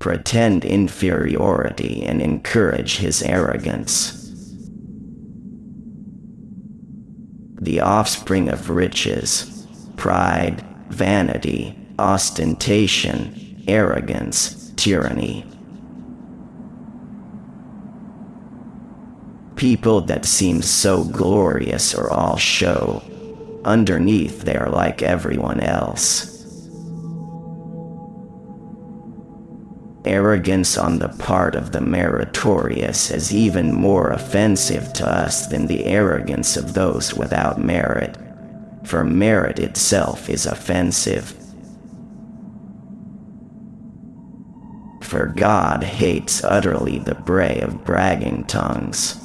pretend inferiority and encourage his arrogance. The offspring of riches, pride, vanity, ostentation, arrogance, tyranny. People that seem so glorious are all show. Underneath they are like everyone else. Arrogance on the part of the meritorious is even more offensive to us than the arrogance of those without merit, for merit itself is offensive. For God hates utterly the bray of bragging tongues.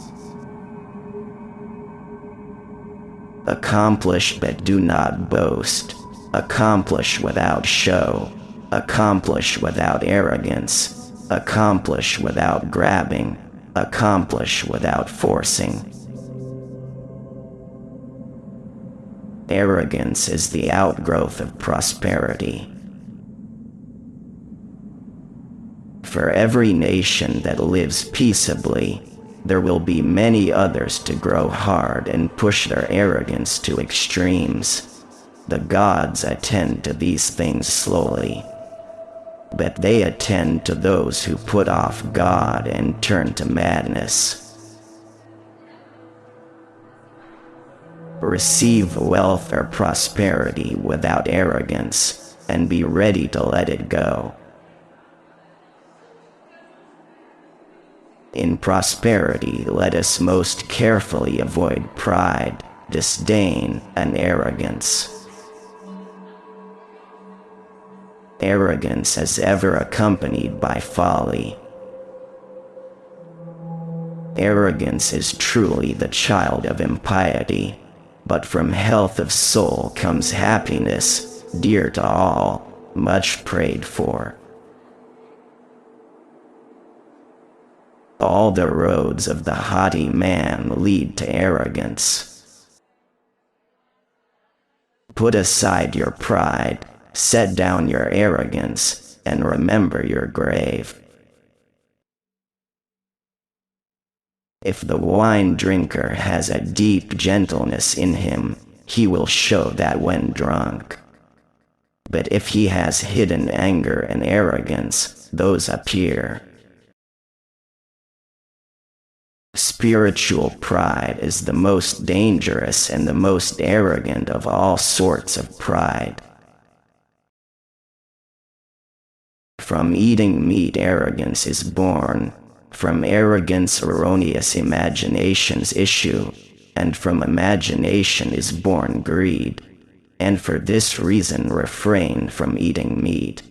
Accomplish but do not boast, accomplish without show, accomplish without arrogance, accomplish without grabbing, accomplish without forcing. Arrogance is the outgrowth of prosperity. For every nation that lives peaceably, there will be many others to grow hard and push their arrogance to extremes. The gods attend to these things slowly, but they attend to those who put off God and turn to madness. Receive wealth or prosperity without arrogance, and be ready to let it go. In prosperity, let us most carefully avoid pride, disdain, and arrogance. Arrogance is ever accompanied by folly. Arrogance is truly the child of impiety, but from health of soul comes happiness, dear to all, much prayed for. All the roads of the haughty man lead to arrogance. Put aside your pride, set down your arrogance, and remember your grave. If the wine drinker has a deep gentleness in him, he will show that when drunk. But if he has hidden anger and arrogance, those appear. Spiritual pride is the most dangerous and the most arrogant of all sorts of pride. From eating meat arrogance is born, from arrogance erroneous imaginations issue, and from imagination is born greed, and for this reason refrain from eating meat.